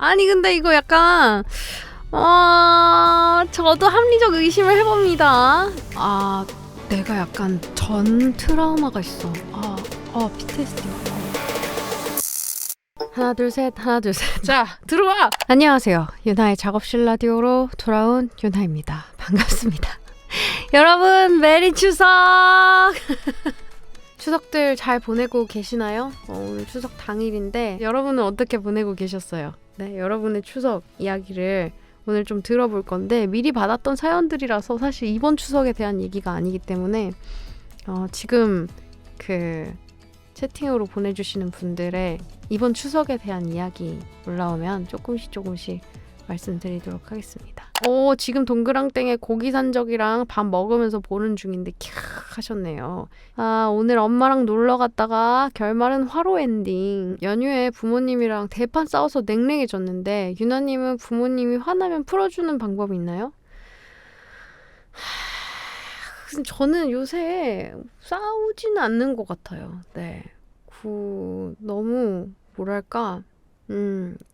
아니 근데 이거 약간 저도 합리적 의심을 해봅니다. 내가 약간 전 트라우마가 있어. PTSD. 하나 둘 셋. 자, 들어와. 안녕하세요. 유나의 작업실 라디오로 돌아온 유나입니다. 반갑습니다. 여러분 메리 추석. 추석들 잘 보내고 계시나요? 오늘 추석 당일인데 여러분은 어떻게 보내고 계셨어요? 네, 여러분의 추석 이야기를 오늘 좀 들어볼 건데 미리 받았던 사연들이라서 사실 이번 추석에 대한 얘기가 아니기 때문에 지금 그 채팅으로 보내주시는 분들의 이번 추석에 대한 이야기 올라오면 조금씩 말씀드리도록 하겠습니다. 지금 동그랑땡에 고기 산적이랑 밥 먹으면서 보는 중인데 캬 하셨네요. 오늘 엄마랑 놀러 갔다가 결말은 화로 엔딩. 연휴에 부모님이랑 대판 싸워서 냉랭해졌는데 유나님은 부모님이 화나면 풀어주는 방법이 있나요? 저는 요새 싸우지는 않는 것 같아요. 네. 너무 뭐랄까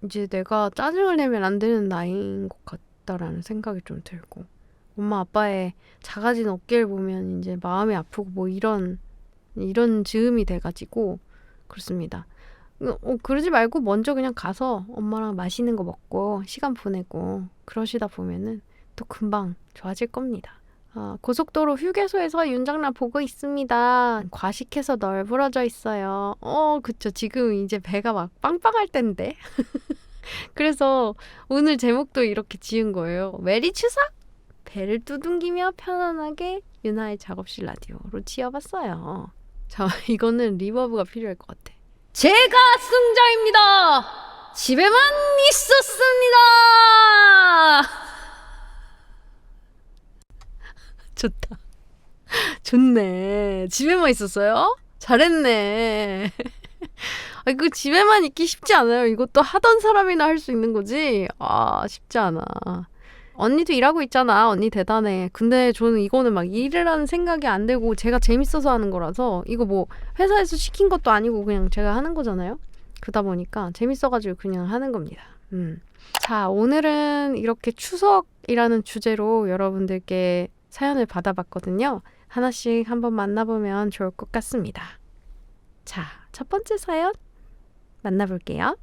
이제 내가 짜증을 내면 안 되는 나이인 것 같다라는 생각이 좀 들고 엄마 아빠의 작아진 어깨를 보면 이제 마음이 아프고 뭐 이런 즈음이 돼가지고 그렇습니다. 그러지 말고 먼저 그냥 가서 엄마랑 맛있는 거 먹고 시간 보내고 그러시다 보면은 또 금방 좋아질 겁니다. 고속도로 휴게소에서 윤장난 보고 있습니다. 과식해서 널브러져 있어요. 그쵸. 지금 이제 배가 막 빵빵할 텐데. 그래서 오늘 제목도 이렇게 지은 거예요. 메리 추석! 배를 두둥기며 편안하게 유나의 작업실 라디오로 지어봤어요. 자, 이거는 리버브가 필요할 것 같아. 제가 승자입니다! 집에만 있었습니다! 좋다. 좋네. 집에만 있었어요? 잘했네. 이거 집에만 있기 쉽지 않아요. 이것도 하던 사람이나 할 수 있는 거지. 쉽지 않아. 언니도 일하고 있잖아. 언니 대단해. 근데 저는 이거는 막 일을 하는 생각이 안 들고 제가 재밌어서 하는 거라서 이거 뭐 회사에서 시킨 것도 아니고 그냥 제가 하는 거잖아요. 그러다 보니까 재밌어가지고 그냥 하는 겁니다. 자, 오늘은 이렇게 추석이라는 주제로 여러분들께 사연을 받아봤거든요. 하나씩 한번 만나보면 좋을 것 같습니다. 자, 첫 번째 사연 만나볼게요.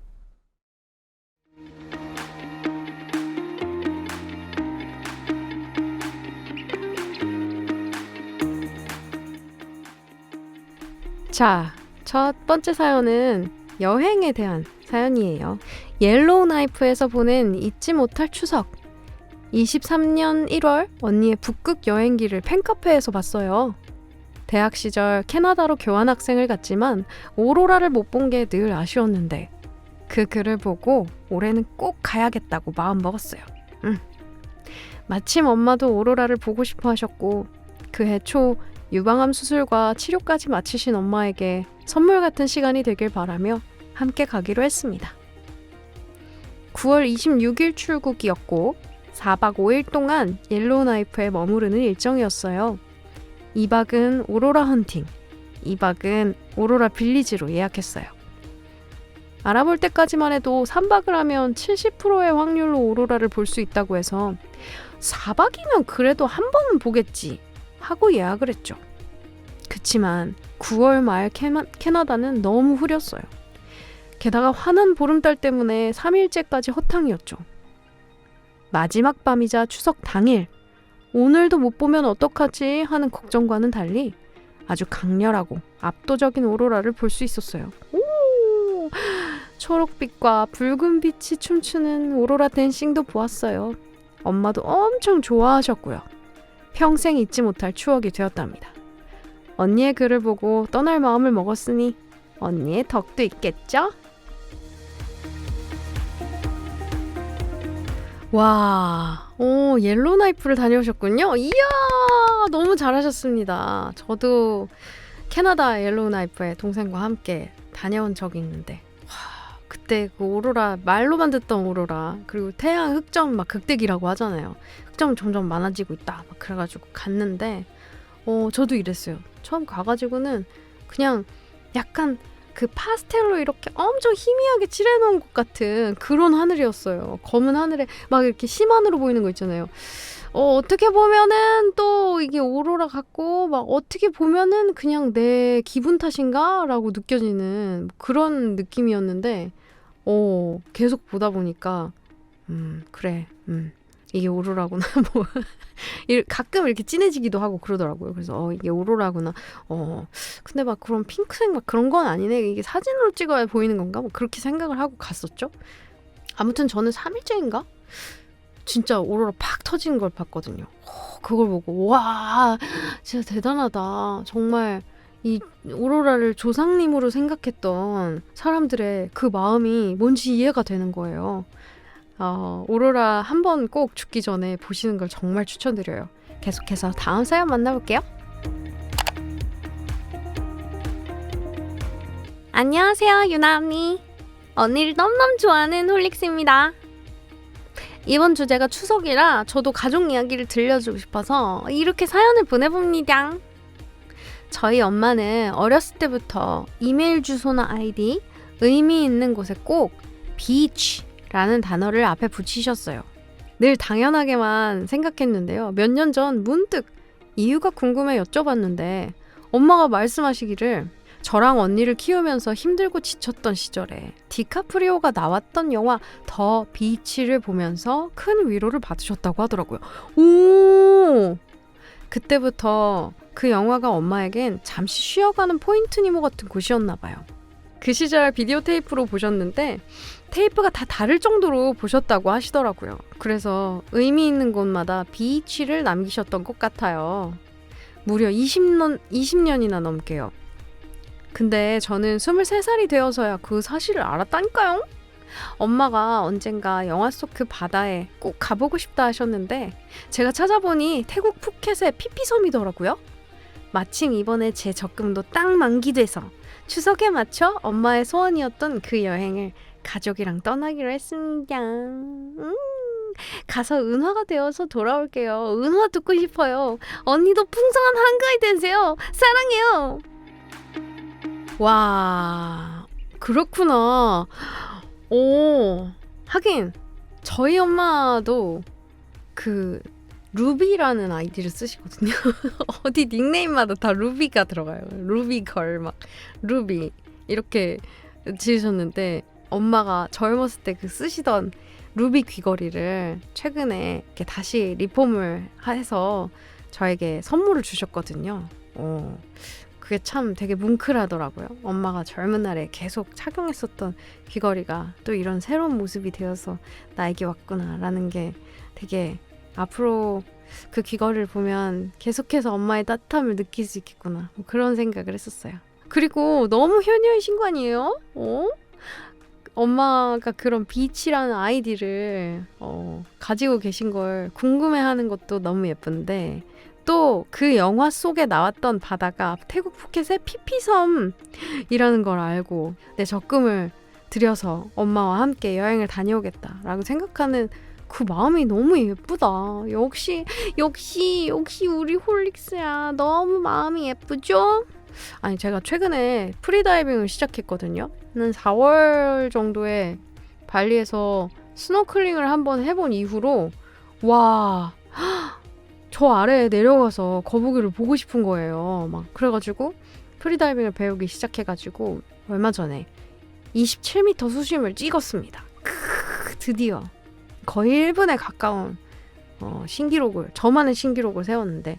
자, 첫 번째 사연은 여행에 대한 사연이에요. 옐로우 나이프에서 보낸 잊지 못할 추석. 23년 1월 언니의 북극 여행기를 팬카페에서 봤어요. 대학 시절 캐나다로 교환학생을 갔지만 오로라를 못 본 게 늘 아쉬웠는데 그 글을 보고 올해는 꼭 가야겠다고 마음먹었어요. 마침 엄마도 오로라를 보고 싶어 하셨고 그해 초 유방암 수술과 치료까지 마치신 엄마에게 선물 같은 시간이 되길 바라며 함께 가기로 했습니다. 9월 26일 출국이었고 4박 5일 동안 옐로우 나이프에 머무르는 일정이었어요. 2박은 오로라 헌팅, 2박은 오로라 빌리지로 예약했어요. 알아볼 때까지만 해도 3박을 하면 70%의 확률로 오로라를 볼 수 있다고 해서 4박이면 그래도 한 번은 보겠지 하고 예약을 했죠. 그치만 9월 말 캐나다는 너무 흐렸어요. 게다가 환한 보름달 때문에 3일째까지 허탕이었죠. 마지막 밤이자 추석 당일, 오늘도 못 보면 어떡하지 하는 걱정과는 달리 아주 강렬하고 압도적인 오로라를 볼 수 있었어요. 초록빛과 붉은빛이 춤추는 오로라 댄싱도 보았어요. 엄마도 엄청 좋아하셨고요. 평생 잊지 못할 추억이 되었답니다. 언니의 글을 보고 떠날 마음을 먹었으니 언니의 덕도 있겠죠? 와, 옐로우 나이프를 다녀오셨군요. 이야, 너무 잘하셨습니다. 저도 캐나다 옐로우 나이프에 동생과 함께 다녀온 적이 있는데 그때 그 오로라, 말로만 듣던 오로라, 그리고 태양 흑점 막 극대기라고 하잖아요. 흑점 점점 많아지고 있다 막 그래가지고 갔는데 저도 이랬어요. 처음 가가지고는 그냥 약간 그 파스텔로 이렇게 엄청 희미하게 칠해놓은 것 같은 그런 하늘이었어요. 검은 하늘에 막 이렇게 심한으로 보이는 거 있잖아요. 어떻게 보면은 또 이게 오로라 같고 막 어떻게 보면은 그냥 내 기분 탓인가? 라고 느껴지는 그런 느낌이었는데 계속 보다 보니까 그래 이게 오로라구나 뭐 가끔 이렇게 진해지기도 하고 그러더라고요. 그래서 이게 오로라구나. 근데 막 그런 핑크색 막 그런 건 아니네. 이게 사진으로 찍어야 보이는 건가? 뭐 그렇게 생각을 하고 갔었죠. 아무튼 저는 3일째인가? 진짜 오로라 팍 터진 걸 봤거든요. 그걸 보고 와 진짜 대단하다. 정말 이 오로라를 조상님으로 생각했던 사람들의 그 마음이 뭔지 이해가 되는 거예요. 오로라 한번 꼭 죽기 전에 보시는 걸 정말 추천드려요. 계속해서 다음 사연 만나볼게요. 안녕하세요, 유나 언니. 언니를 너무너무 좋아하는 홀릭스입니다. 이번 주제가 추석이라 저도 가족 이야기를 들려주고 싶어서 이렇게 사연을 보내봅니다. 저희 엄마는 어렸을 때부터 이메일 주소나 아이디, 의미 있는 곳에 꼭 비치라는 단어를 앞에 붙이셨어요. 늘 당연하게만 생각했는데요. 몇 년 전 문득 이유가 궁금해 여쭤봤는데 엄마가 말씀하시기를 저랑 언니를 키우면서 힘들고 지쳤던 시절에 디카프리오가 나왔던 영화 더 비치를 보면서 큰 위로를 받으셨다고 하더라고요. 오! 그때부터 그 영화가 엄마에겐 잠시 쉬어가는 포인트니모 같은 곳이었나 봐요. 그 시절 비디오 테이프로 보셨는데 테이프가 다 다를 정도로 보셨다고 하시더라고요. 그래서 의미 있는 곳마다 비치를 남기셨던 것 같아요. 무려 20년이나 넘게요. 근데 저는 23살이 되어서야 그 사실을 알았다니까요. 엄마가 언젠가 영화 속 그 바다에 꼭 가보고 싶다 하셨는데 제가 찾아보니 태국 푸켓의 피피섬이더라고요. 마침 이번에 제 적금도 딱 만기돼서 추석에 맞춰 엄마의 소원이었던 그 여행을 가족이랑 떠나기로 했습니다. 가서 은화가 되어서 돌아올게요. 은화 듣고 싶어요. 언니도 풍성한 한가위 되세요. 사랑해요. 와, 그렇구나. 하긴 저희 엄마도 그 루비라는 아이디를 쓰시거든요. 어디 닉네임마다 다 루비가 들어가요. 루비걸 막 루비 이렇게 지으셨는데 엄마가 젊었을 때 그 쓰시던 루비 귀걸이를 최근에 이렇게 다시 리폼을 해서 저에게 선물을 주셨거든요. 그게 참 되게 뭉클하더라고요. 엄마가 젊은 날에 계속 착용했었던 귀걸이가 또 이런 새로운 모습이 되어서 나에게 왔구나라는 게 되게 앞으로 그 귀걸이를 보면 계속해서 엄마의 따뜻함을 느낄 수 있겠구나. 뭐 그런 생각을 했었어요. 그리고 너무 효녀이신 거 아니에요? 엄마가 그런 비치라는 아이디를 가지고 계신 걸 궁금해하는 것도 너무 예쁜데 또 그 영화 속에 나왔던 바다가 태국 푸켓의 피피섬이라는 걸 알고 내 적금을 들여서 엄마와 함께 여행을 다녀오겠다라고 생각하는 그 마음이 너무 예쁘다. 역시 우리 홀릭스야. 너무 마음이 예쁘죠? 아니 제가 최근에 프리다이빙을 시작했거든요. 한 4월 정도에 발리에서 스노클링을 한번 해본 이후로 와, 저 아래에 내려가서 거북이를 보고 싶은 거예요. 막 그래가지고 프리다이빙을 배우기 시작해가지고 얼마 전에 27m 수심을 찍었습니다. 드디어 거의 1분에 가까운 저만의 신기록을 세웠는데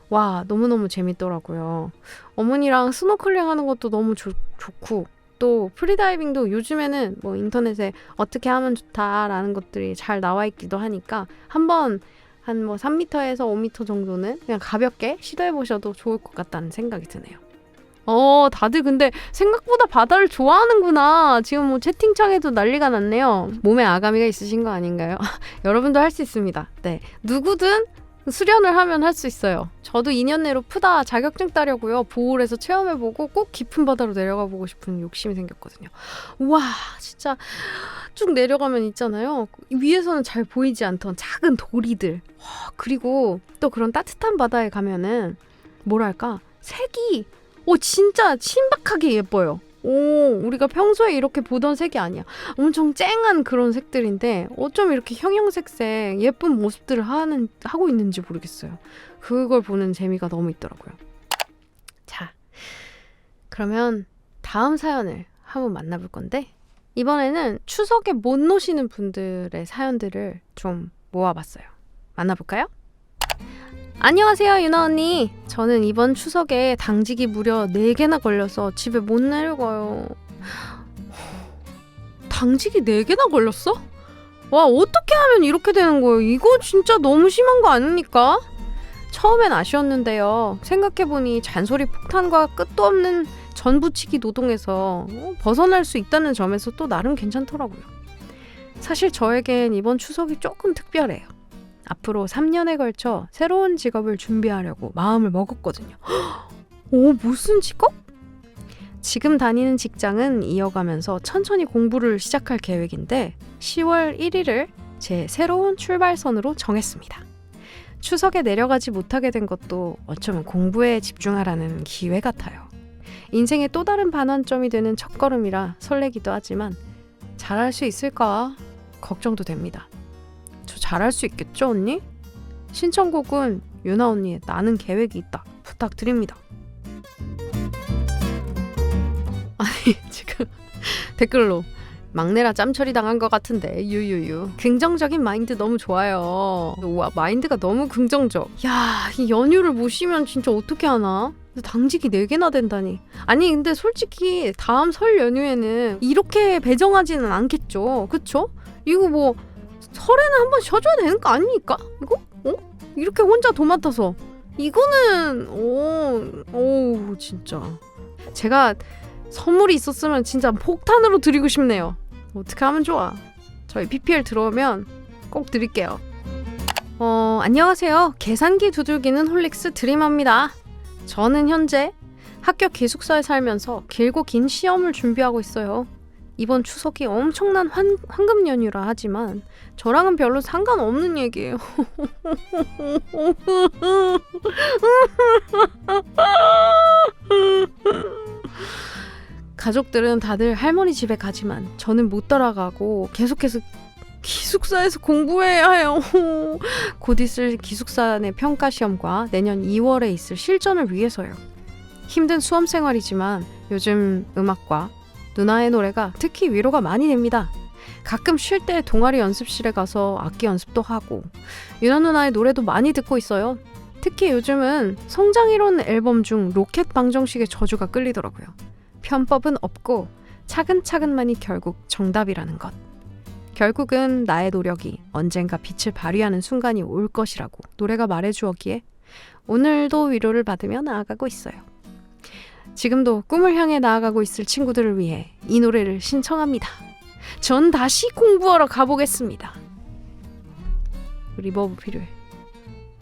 와, 너무너무 재밌더라고요. 어머니랑 스노클링 하는 것도 너무 좋고 또 프리다이빙도 요즘에는 뭐 인터넷에 어떻게 하면 좋다라는 것들이 잘 나와 있기도 하니까 한번 한 뭐 3m에서 5m 정도는 그냥 가볍게 시도해 보셔도 좋을 것 같다는 생각이 드네요. 다들 근데 생각보다 바다를 좋아하는구나. 지금 뭐 채팅창에도 난리가 났네요. 몸에 아가미가 있으신 거 아닌가요? 여러분도 할 수 있습니다. 네, 누구든 수련을 하면 할 수 있어요. 저도 2년 내로 푸다 자격증 따려고요. 보홀에서 체험해보고 꼭 깊은 바다로 내려가 보고 싶은 욕심이 생겼거든요. 우와, 진짜 쭉 내려가면 있잖아요. 위에서는 잘 보이지 않던 작은 도리들. 그리고 또 그런 따뜻한 바다에 가면은 뭐랄까 색이 진짜 신박하게 예뻐요. 우리가 평소에 이렇게 보던 색이 아니야. 엄청 쨍한 그런 색들인데 어쩜 이렇게 형형색색 예쁜 모습들을 하고 있는지 모르겠어요. 그걸 보는 재미가 너무 있더라고요. 자, 그러면 다음 사연을 한번 만나볼 건데 이번에는 추석에 못 노시는 분들의 사연들을 좀 모아봤어요. 만나볼까요? 안녕하세요, 유나 언니. 저는 이번 추석에 당직이 무려 4개나 걸려서 집에 못 내려가요. 당직이 4개나 걸렸어? 와, 어떻게 하면 이렇게 되는 거예요? 이거 진짜 너무 심한 거 아닙니까? 처음엔 아쉬웠는데요. 생각해보니 잔소리 폭탄과 끝도 없는 전부치기 노동에서 벗어날 수 있다는 점에서 또 나름 괜찮더라고요. 사실 저에겐 이번 추석이 조금 특별해요. 앞으로 3년에 걸쳐 새로운 직업을 준비하려고 마음을 먹었거든요. 오, 무슨 직업? 지금 다니는 직장은 이어가면서 천천히 공부를 시작할 계획인데 10월 1일을 제 새로운 출발선으로 정했습니다. 추석에 내려가지 못하게 된 것도 어쩌면 공부에 집중하라는 기회 같아요. 인생의 또 다른 반환점이 되는 첫걸음이라 설레기도 하지만 잘할 수 있을까 걱정도 됩니다. 저 잘할 수 있겠죠, 언니? 신청곡은 유나 언니의 나는 계획이 있다 부탁드립니다. 아니, 지금 댓글로 막내라 짬처리 당한 것 같은데 유유유. 긍정적인 마인드 너무 좋아요. 와, 마인드가 너무 긍정적. 야, 이 연휴를 못 쉬면 진짜 어떻게 하나? 당직이 4개나 된다니. 아니 근데 솔직히 다음 설 연휴에는 이렇게 배정하지는 않겠죠. 그쵸? 이거 뭐 설에는 한번 쉬어줘야 되는 거 아닙니까? 이거? 이렇게 혼자 도맡아서 이거는 진짜 제가 선물이 있었으면 진짜 폭탄으로 드리고 싶네요. 어떻게 하면 좋아? 저희 PPL 들어오면 꼭 드릴게요. 안녕하세요. 계산기 두들기는 홀릭스 드림합니다. 저는 현재 학교 기숙사에 살면서 길고 긴 시험을 준비하고 있어요. 이번 추석이 엄청난 황금 연휴라 하지만 저랑은 별로 상관없는 얘기예요. 가족들은 다들 할머니 집에 가지만 저는 못 따라가고 계속해서 기숙사에서 공부해야 해요. 곧 있을 기숙사 내 평가시험과 내년 2월에 있을 실전을 위해서요. 힘든 수험 생활이지만 요즘 음악과 누나의 노래가 특히 위로가 많이 됩니다. 가끔 쉴 때 동아리 연습실에 가서 악기 연습도 하고 유나 누나의 노래도 많이 듣고 있어요. 특히 요즘은 성장이론 앨범 중 로켓 방정식의 저주가 끌리더라고요. 편법은 없고 차근차근만이 결국 정답이라는 것. 결국은 나의 노력이 언젠가 빛을 발휘하는 순간이 올 것이라고 노래가 말해주었기에 오늘도 위로를 받으며 나아가고 있어요. 지금도 꿈을 향해 나아가고 있을 친구들을 위해 이 노래를 신청합니다. 전 다시 공부하러 가보겠습니다. 리버브 필요해.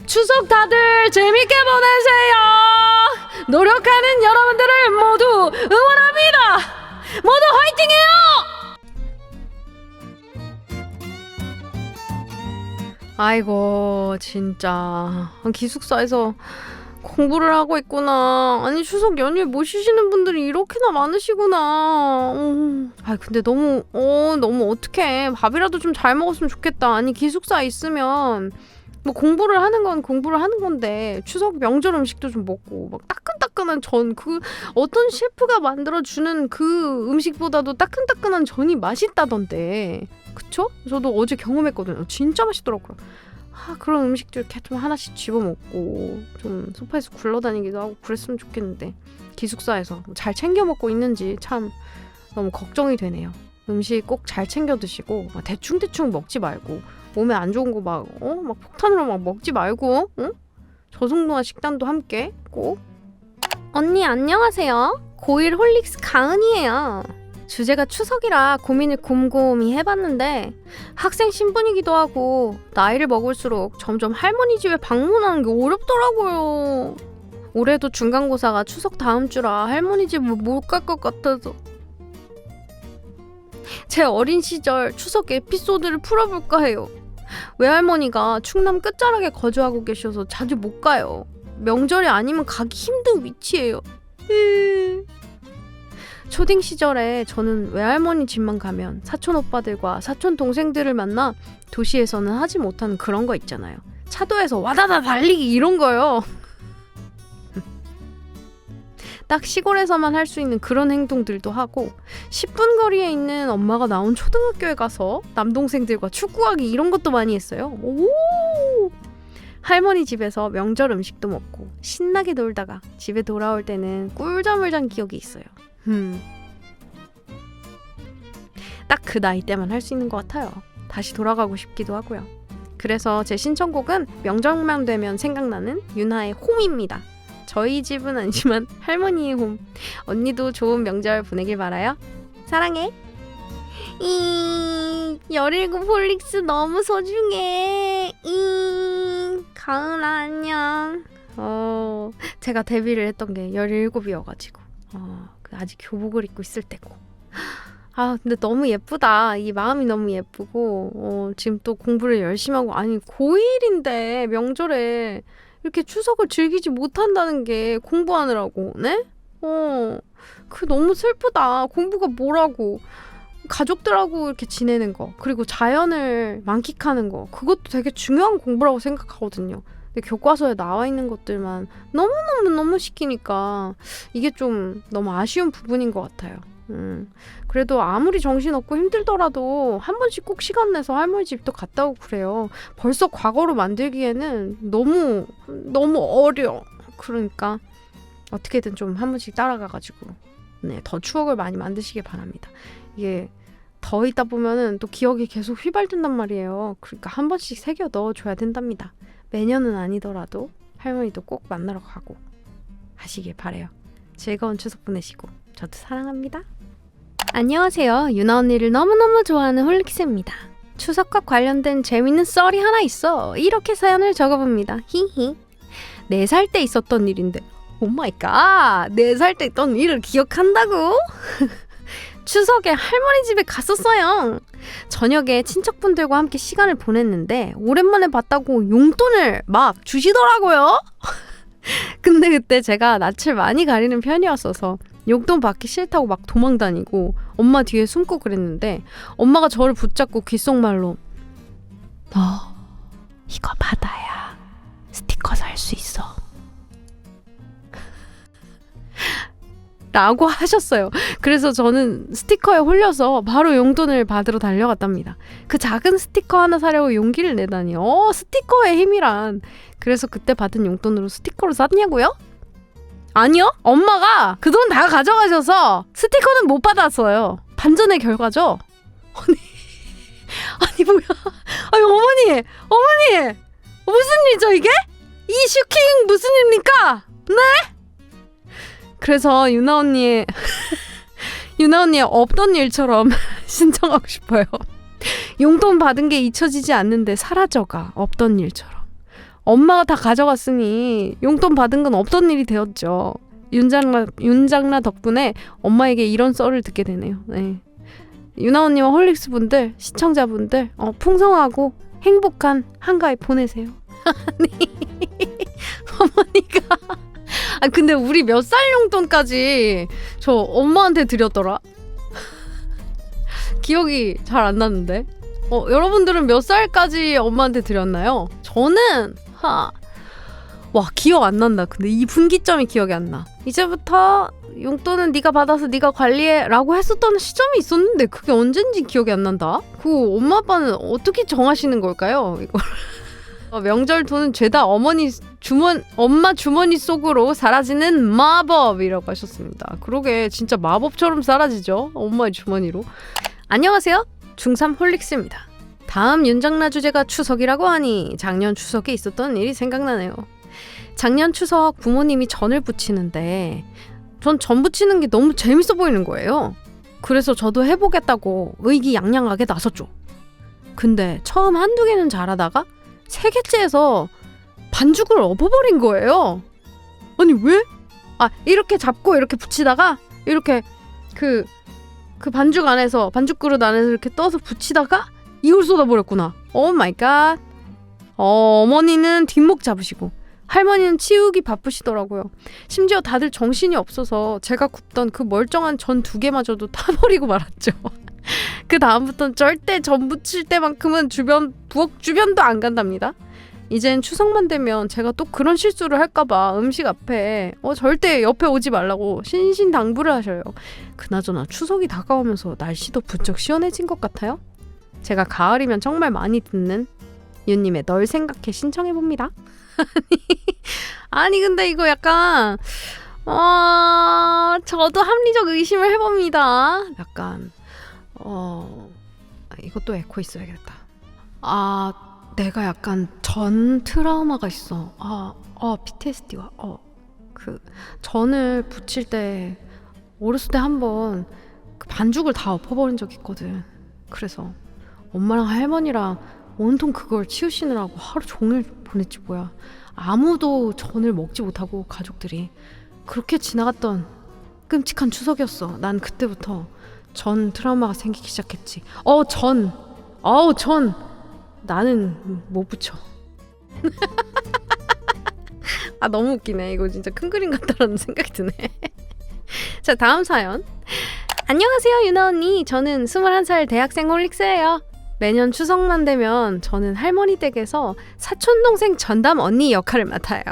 추석 다들 재밌게 보내세요. 노력하는 여러분들을 모두 응원합니다. 모두 화이팅해요. 아이고 진짜 기숙사에서 공부를 하고 있구나. 아니 추석 연휴에 못 쉬시는 분들이 이렇게나 많으시구나. 근데 너무 어떡해. 밥이라도 좀 잘 먹었으면 좋겠다. 아니 기숙사에 있으면 뭐 공부를 하는 건 공부를 하는 건데 추석 명절 음식도 좀 먹고 막 따끈따끈한 전, 그 어떤 셰프가 만들어주는 그 음식보다도 따끈따끈한 전이 맛있다던데. 그쵸? 저도 어제 경험했거든요. 진짜 맛있더라고요. 그런 음식들 이렇게 좀 하나씩 집어먹고 좀 소파에서 굴러다니기도 하고 그랬으면 좋겠는데 기숙사에서 잘 챙겨 먹고 있는지 참 너무 걱정이 되네요. 음식 꼭 잘 챙겨 드시고 대충대충 먹지 말고 몸에 안 좋은 거 막 폭탄으로 막 먹지 말고 저속노화 식단도 함께 꼭. 언니 안녕하세요. 고1 홀릭스 가은이에요. 주제가 추석이라 고민을 곰곰이 해봤는데 학생 신분이기도 하고 나이를 먹을수록 점점 할머니 집에 방문하는 게 어렵더라고요. 올해도 중간고사가 추석 다음 주라 할머니 집을 못 갈 것 같아서 제 어린 시절 추석 에피소드를 풀어볼까 해요. 외할머니가 충남 끝자락에 거주하고 계셔서 자주 못 가요. 명절이 아니면 가기 힘든 위치예요. 초딩 시절에 저는 외할머니 집만 가면 사촌 오빠들과 사촌 동생들을 만나 도시에서는 하지 못하는 그런 거 있잖아요. 차도에서 와다다 달리기 이런 거요. 딱 시골에서만 할 수 있는 그런 행동들도 하고 10분 거리에 있는 엄마가 나온 초등학교에 가서 남동생들과 축구하기 이런 것도 많이 했어요. 오! 할머니 집에서 명절 음식도 먹고 신나게 놀다가 집에 돌아올 때는 꿀잠을 잔 기억이 있어요. 딱 그 나이 때만 할 수 있는 것 같아요. 다시 돌아가고 싶기도 하고요. 그래서 제 신청곡은 명절만 되면 생각나는 윤하의 홈입니다. 저희 집은 아니지만 할머니의 홈. 언니도 좋은 명절 보내길 바라요. 사랑해. 17 홀릭스 너무 소중해. 가은아 안녕. 제가 데뷔를 했던 게 17이어가지고 아직 교복을 입고 있을 때고. 근데 너무 예쁘다. 이 마음이 너무 예쁘고 지금 또 공부를 열심히 하고 아니 고1인데 명절에 이렇게 추석을 즐기지 못한다는 게 공부하느라고 네? 그 너무 슬프다. 공부가 뭐라고. 가족들하고 이렇게 지내는 거 그리고 자연을 만끽하는 거 그것도 되게 중요한 공부라고 생각하거든요. 근데 교과서에 나와 있는 것들만 너무 시키니까 이게 좀 너무 아쉬운 부분인 것 같아요. 그래도 아무리 정신없고 힘들더라도 한 번씩 꼭 시간 내서 할머니 집도 갔다 오고 그래요. 벌써 과거로 만들기에는 너무 어려. 그러니까 어떻게든 좀 한 번씩 따라가가지고 더 추억을 많이 만드시길 바랍니다. 이게 더 있다 보면은 또 기억이 계속 휘발된단 말이에요. 그러니까 한 번씩 새겨 넣어줘야 된답니다. 매년은 아니더라도 할머니도 꼭 만나러 가고 하시길 바래요. 즐거운 추석 보내시고 저도 사랑합니다. 안녕하세요. 유나 언니를 너무너무 좋아하는 홀릭스입니다. 추석과 관련된 재밌는 썰이 하나 있어 이렇게 사연을 적어봅니다. 히히. 4살 때 있었던 일인데 오마이갓 4살 때 있던 일을 기억한다고? 추석에 할머니 집에 갔었어요. 저녁에 친척분들과 함께 시간을 보냈는데 오랜만에 봤다고 용돈을 막 주시더라고요. 근데 그때 제가 낯을 많이 가리는 편이었어서 용돈 받기 싫다고 막 도망다니고 엄마 뒤에 숨고 그랬는데 엄마가 저를 붙잡고 귓속말로 너 이거 받아야 스티커 살 수 있어 라고 하셨어요. 그래서 저는 스티커에 홀려서 바로 용돈을 받으러 달려갔답니다. 그 작은 스티커 하나 사려고 용기를 내다니 스티커의 힘이란. 그래서 그때 받은 용돈으로 스티커를 샀냐고요? 아니요. 엄마가 그 돈 다 가져가셔서 스티커는 못 받았어요. 반전의 결과죠. 아니 뭐야. 아니 어머니 무슨 일이죠 이게? 이 슈킹 무슨 일입니까? 네? 그래서 유나 언니의 없던 일처럼 신청하고 싶어요. 용돈 받은 게 잊혀지지 않는데 사라져가 없던 일처럼. 엄마가 다 가져갔으니 용돈 받은 건 없던 일이 되었죠. 윤장나 덕분에 엄마에게 이런 썰을 듣게 되네요. 네. 유나 언니와 홀릭스 분들, 시청자분들 풍성하고 행복한 한가위 보내세요. 아니 어머니가 근데 우리 몇 살 용돈까지 저 엄마한테 드렸더라? 기억이 잘 안 나는데. 여러분들은 몇 살까지 엄마한테 드렸나요? 저는 와 기억 안 난다. 근데 이 분기점이 기억이 안 나. 이제부터 용돈은 네가 받아서 네가 관리해 라고 했었던 시점이 있었는데 그게 언젠지 기억이 안 난다. 그 엄마 아빠는 어떻게 정하시는 걸까요? 이걸. 명절 돈은 죄다 엄마 주머니 속으로 사라지는 마법이라고 하셨습니다. 그러게 진짜 마법처럼 사라지죠. 엄마의 주머니로. 안녕하세요. 중3 홀릭스입니다. 다음 윤장나 주제가 추석이라고 하니 작년 추석에 있었던 일이 생각나네요. 작년 추석 부모님이 전을 부치는데 전 전 부치는 게 너무 재밌어 보이는 거예요. 그래서 저도 해보겠다고 의기양양하게 나섰죠. 근데 처음 한두 개는 잘하다가 세 개째에서 반죽을 엎어버린 거예요. 아니 왜? 이렇게 잡고 이렇게 붙이다가 이렇게 그 반죽 안에서 반죽 그릇 안에서 이렇게 떠서 붙이다가 이걸 쏟아버렸구나. 오 마이 갓. 어머니는 뒷목 잡으시고 할머니는 치우기 바쁘시더라고요. 심지어 다들 정신이 없어서 제가 굽던 그 멀쩡한 전 2개마저도 타버리고 말았죠. 그 다음부터는 절대 전 부칠 때만큼은 부엌 주변도 안 간답니다. 이젠 추석만 되면 제가 또 그런 실수를 할까봐 음식 앞에 절대 옆에 오지 말라고 신신당부를 하셔요. 그나저나 추석이 다가오면서 날씨도 부쩍 시원해진 것 같아요. 제가 가을이면 정말 많이 듣는 유님의 널 생각해 신청해봅니다. 아니 근데 이거 약간 저도 합리적 의심을 해봅니다. 약간 이것도 에코 있어야겠다. 내가 약간 전 트라우마가 있어. PTSD가 그 전을 붙일 때 어렸을 때 한번 그 반죽을 다 엎어버린 적이 있거든. 그래서 엄마랑 할머니랑 온통 그걸 치우시느라고 하루 종일 보냈지 뭐야. 아무도 전을 먹지 못하고 가족들이 그렇게 지나갔던 끔찍한 추석이었어. 난 그때부터 전 트라우마가 생기기 시작했지. 전 나는 못 붙여. 너무 웃기네. 이거 진짜 큰 그림 같다라는 생각이 드네. 자, 다음 사연. 안녕하세요 유나 언니. 저는 21살 대학생 홀릭스예요. 매년 추석만 되면 저는 할머니 댁에서 사촌동생 전담 언니 역할을 맡아요.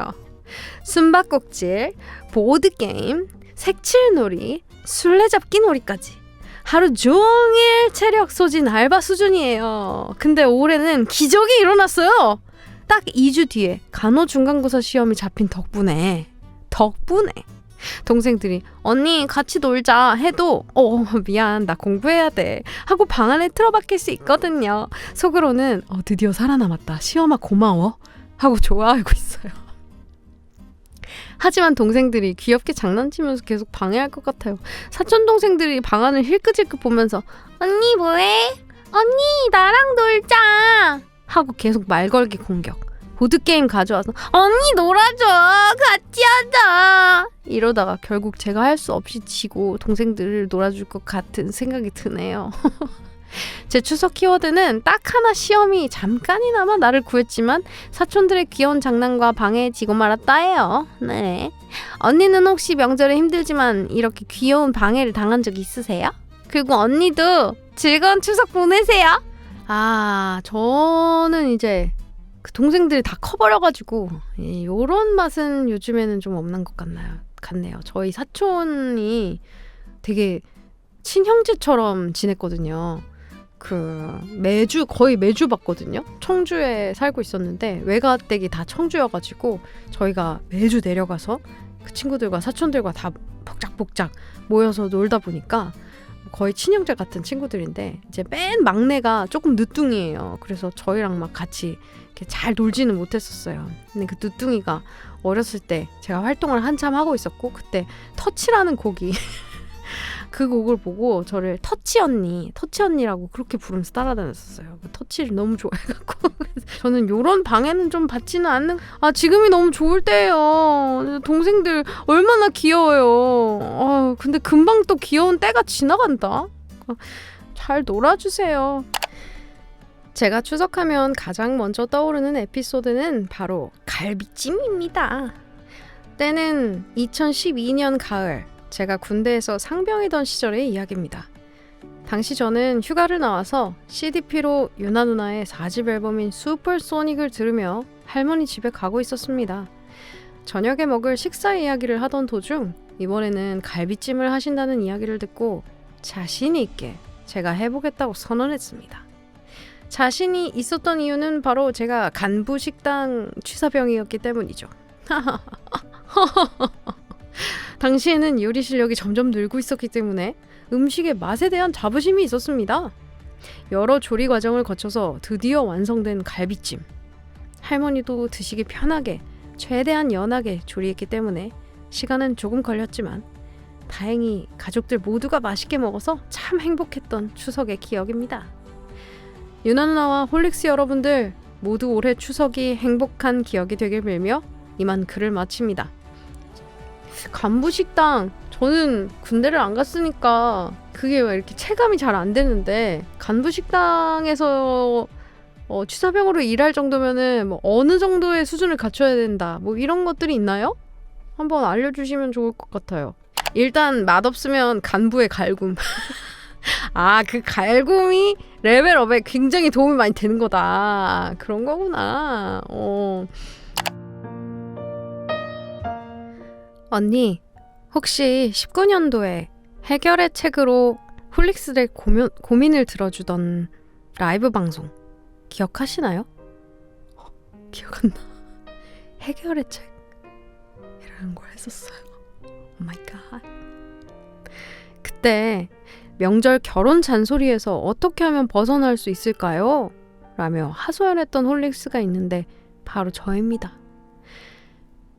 숨바꼭질, 보드게임, 색칠놀이, 술래잡기 놀이까지 하루 종일 체력 소진 알바 수준이에요. 근데 올해는 기적이 일어났어요. 딱 2주 뒤에 간호중간고사 시험이 잡힌 덕분에 동생들이 언니 같이 놀자 해도 미안 나 공부해야 돼 하고 방 안에 틀어박힐 수 있거든요. 속으로는 드디어 살아남았다 시험아 고마워 하고 좋아하고 있어요. 하지만 동생들이 귀엽게 장난치면서 계속 방해할 것 같아요. 사촌 동생들이 방 안을 힐끗힐끗 보면서 언니 뭐해? 언니 나랑 놀자 하고 계속 말걸기 공격. 보드게임 가져와서 언니 놀아줘 같이 하자 이러다가 결국 제가 할 수 없이 지고 동생들을 놀아줄 것 같은 생각이 드네요. 제 추석 키워드는 딱 하나 시험이 잠깐이나마 나를 구했지만 사촌들의 귀여운 장난과 방해에 지고 말았다예요. 네. 언니는 혹시 명절에 힘들지만 이렇게 귀여운 방해를 당한 적 있으세요? 그리고 언니도 즐거운 추석 보내세요. 저는 이제 그 동생들이 다 커버려가지고 요런 맛은 요즘에는 좀 없는 것 같네요. 저희 사촌이 되게 친형제처럼 지냈거든요. 거의 매주 봤거든요. 청주에 살고 있었는데 외가댁이 다 청주여가지고 저희가 매주 내려가서 그 친구들과 사촌들과 다 복작복작 모여서 놀다 보니까 거의 친형제 같은 친구들인데 이제 맨 막내가 조금 늦둥이에요. 그래서 저희랑 막 같이 이렇게 잘 놀지는 못했었어요. 근데 그 늦둥이가 어렸을 때 제가 활동을 한참 하고 있었고 그때 터치라는 곡이 그 곡을 보고 저를 터치 언니라고 그렇게 부르면서 따라다녔었어요. 그 터치를 너무 좋아해갖고 저는 요런 방해는 좀 받지는 않는. 지금이 너무 좋을 때예요. 동생들 얼마나 귀여워요. 근데 금방 또 귀여운 때가 지나간다. 잘 놀아주세요. 제가 추석하면 가장 먼저 떠오르는 에피소드는 바로 갈비찜입니다. 때는 2012년 가을. 제가 군대에서 상병이던 시절의 이야기입니다. 당시 저는 휴가를 나와서 CDP로 유나 누나의 4집 앨범인 슈퍼소닉을 들으며 할머니 집에 가고 있었습니다. 저녁에 먹을 식사 이야기를 하던 도중 이번에는 갈비찜을 하신다는 이야기를 듣고 자신 있게 제가 해보겠다고 선언했습니다. 자신이 있었던 이유는 바로 제가 간부식당 취사병이었기 때문이죠. 당시에는 요리 실력이 점점 늘고 있었기 때문에 음식의 맛에 대한 자부심이 있었습니다. 여러 조리 과정을 거쳐서 드디어 완성된 갈비찜. 할머니도 드시기 편하게 최대한 연하게 조리했기 때문에 시간은 조금 걸렸지만 다행히 가족들 모두가 맛있게 먹어서 참 행복했던 추석의 기억입니다. 유나 누나와 홀릭스 여러분들 모두 올해 추석이 행복한 기억이 되길 빌며 이만 글을 마칩니다. 간부식당, 저는 군대를 안 갔으니까 그게 왜 이렇게 체감이 잘 안 되는데 간부식당에서 취사병으로 일할 정도면은 뭐 어느 정도의 수준을 갖춰야 된다. 뭐 이런 것들이 있나요? 한번 알려주시면 좋을 것 같아요. 일단 맛없으면 간부의 갈굼. 아, 그 갈굼이 레벨업에 굉장히 도움이 많이 되는 거다. 그런 거구나. 언니, 혹시 19년도에 해결의 책으로 홀릭스의 고민을 들어주던 라이브 방송 기억하시나요? 기억 안 나. 해결의 책이라는 걸 했었어요. 오 마이 갓. 그때 명절 결혼 잔소리에서 어떻게 하면 벗어날 수 있을까요? 라며 하소연했던 홀릭스가 있는데 바로 저입니다.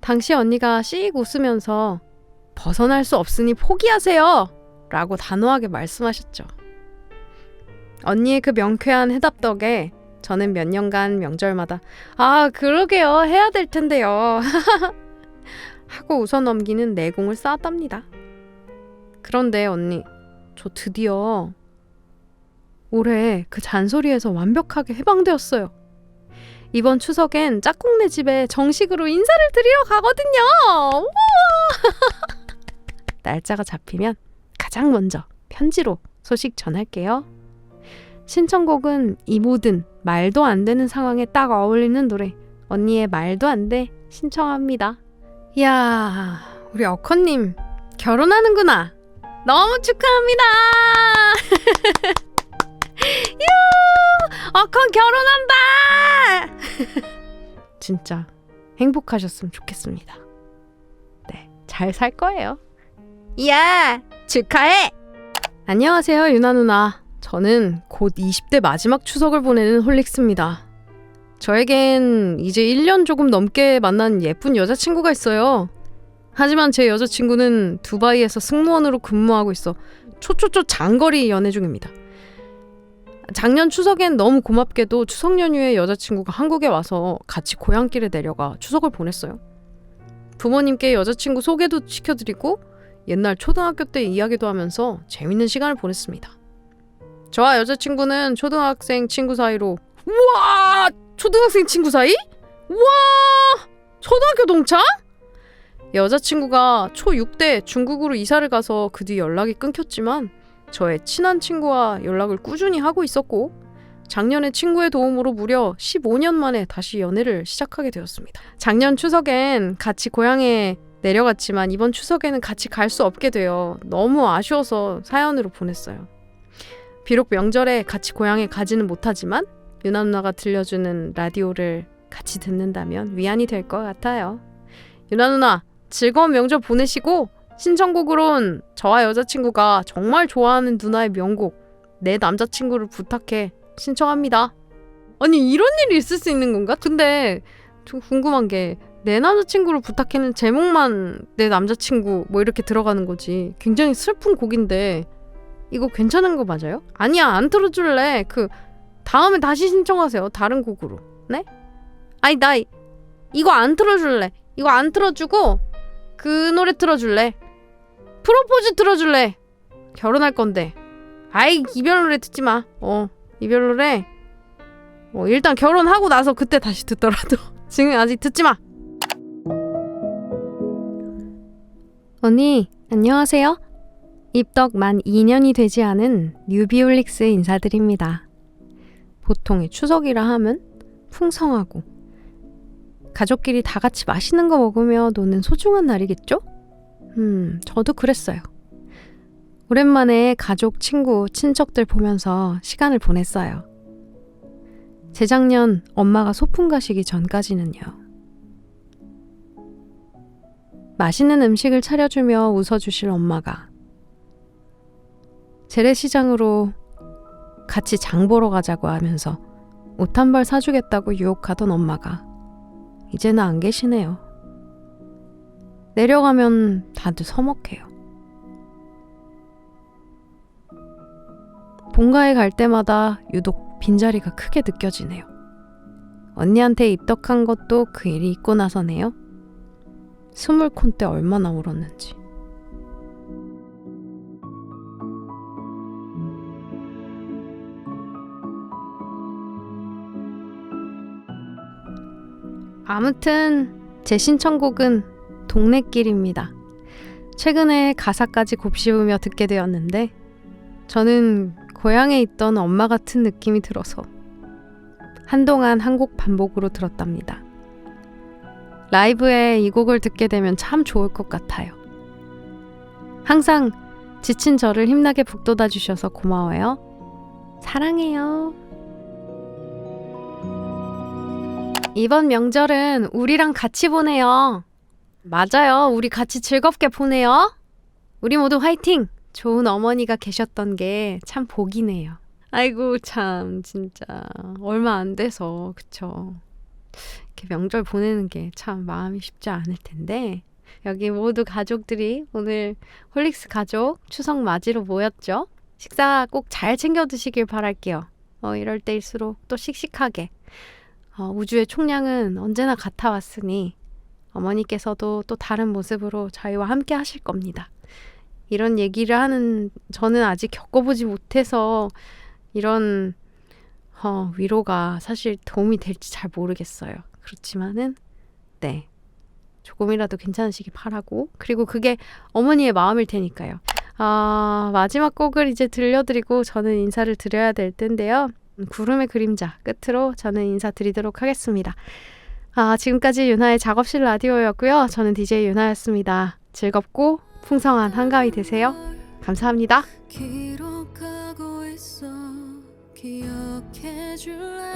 당시 언니가 씩 웃으면서 벗어날 수 없으니 포기하세요! 라고 단호하게 말씀하셨죠. 언니의 그 명쾌한 해답 덕에 저는 몇 년간 명절마다 아, 그러게요. 해야 될 텐데요. 하고 웃어 넘기는 내공을 쌓았답니다. 그런데 언니, 저 드디어 올해 그 잔소리에서 완벽하게 해방되었어요. 이번 추석엔 짝꿍네 집에 정식으로 인사를 드리러 가거든요. 우와! 날짜가 잡히면 가장 먼저 편지로 소식 전할게요. 신청곡은 이 모든 말도 안 되는 상황에 딱 어울리는 노래 언니의 말도 안 돼 신청합니다. 이야, 우리 어커님 결혼하는구나. 너무 축하합니다. 유, 어컨 결혼한다. 진짜 행복하셨으면 좋겠습니다. 네, 잘 살 거예요. 이야, 축하해. 안녕하세요, 유나 누나. 저는 곧 20대 마지막 추석을 보내는 홀릭스입니다. 저에겐 이제 1년 조금 넘게 만난 예쁜 여자친구가 있어요. 하지만 제 여자친구는 두바이에서 승무원으로 근무하고 있어 초초초 장거리 연애 중입니다. 작년 추석엔 너무 고맙게도 추석 연휴에 여자친구가 한국에 와서 같이 고향길에 내려가 추석을 보냈어요. 부모님께 여자친구 소개도 시켜드리고 옛날 초등학교 때 이야기도 하면서 재밌는 시간을 보냈습니다. 저와 여자친구는 초등학생 친구 사이로 우와! 초등학생 친구 사이? 우와! 초등학교 동창? 여자친구가 초6 때 중국으로 이사를 가서 그 뒤 연락이 끊겼지만 저의 친한 친구와 연락을 꾸준히 하고 있었고 작년에 친구의 도움으로 무려 15년 만에 다시 연애를 시작하게 되었습니다. 작년 추석엔 같이 고향에 내려갔지만 이번 추석에는 같이 갈 수 없게 되어 너무 아쉬워서 사연으로 보냈어요. 비록 명절에 같이 고향에 가지는 못하지만 유나 누나가 들려주는 라디오를 같이 듣는다면 위안이 될 것 같아요. 유나 누나, 즐거운 명절 보내시고 신청곡으론 저와 여자친구가 정말 좋아하는 누나의 명곡 내 남자친구를 부탁해 신청합니다. 아니, 이런 일이 있을 수 있는 건가? 근데 좀 궁금한 게 내 남자친구를 부탁해는 제목만 내 남자친구 뭐 이렇게 들어가는 거지. 굉장히 슬픈 곡인데 이거 괜찮은 거 맞아요? 아니야, 안 틀어줄래. 다음에 다시 신청하세요. 다른 곡으로. 네? 아니, 나 이거 안 틀어줄래. 이거 안 틀어주고 그 노래 틀어줄래. 프로포즈 틀어줄래. 결혼할 건데. 아이, 이별 노래 듣지 마. 이별 노래 일단 결혼하고 나서 그때 다시 듣더라도 지금 아직 듣지 마. 언니, 안녕하세요. 입덕 만 2년이 되지 않은 뉴비홀릭스 인사드립니다. 보통의 추석이라 하면 풍성하고 가족끼리 다 같이 맛있는 거 먹으며 노는 소중한 날이겠죠? 저도 그랬어요. 오랜만에 가족, 친구, 친척들 보면서 시간을 보냈어요. 재작년 엄마가 소풍 가시기 전까지는요. 맛있는 음식을 차려주며 웃어주실 엄마가 재래시장으로 같이 장 보러 가자고 하면서 옷 한 벌 사주겠다고 유혹하던 엄마가 이제는 안 계시네요. 내려가면 다들 서먹해요. 본가에 갈 때마다 유독 빈자리가 크게 느껴지네요. 언니한테 입덕한 것도 그 일이 있고 나서네요. 스물콘 때 얼마나 울었는지. 아무튼 제 신청곡은 동네길입니다. 최근에 가사까지 곱씹으며 듣게 되었는데 저는 고향에 있던 엄마 같은 느낌이 들어서 한동안 한 곡 반복으로 들었답니다. 라이브에 이 곡을 듣게 되면 참 좋을 것 같아요. 항상 지친 저를 힘나게 북돋아 주셔서 고마워요. 사랑해요. 이번 명절은 우리랑 같이 보내요. 맞아요. 우리 같이 즐겁게 보내요. 우리 모두 화이팅! 좋은 어머니가 계셨던 게 참 복이네요. 아이고 참 진짜 얼마 안 돼서 그쵸. 이렇게 명절 보내는 게 참 마음이 쉽지 않을 텐데 여기 모두 가족들이 오늘 홀릭스 가족 추석 맞이로 모였죠. 식사 꼭 잘 챙겨 드시길 바랄게요. 이럴 때일수록 또 씩씩하게 우주의 총량은 언제나 같아 왔으니 어머니께서도 또 다른 모습으로 저희와 함께 하실 겁니다. 이런 얘기를 하는 저는 아직 겪어보지 못해서 이런 위로가 사실 도움이 될지 잘 모르겠어요. 그렇지만은 네 조금이라도 괜찮으시길 바라고 그리고 그게 어머니의 마음일 테니까요. 마지막 곡을 이제 들려드리고 저는 인사를 드려야 될 텐데요. 구름의 그림자 끝으로 저는 인사드리도록 하겠습니다. 지금까지 윤하의 작업실 라디오였고요. 저는 DJ 윤하였습니다. 즐겁고 풍성한 한가위 되세요. 감사합니다. 기록하고 있어 기억해줄래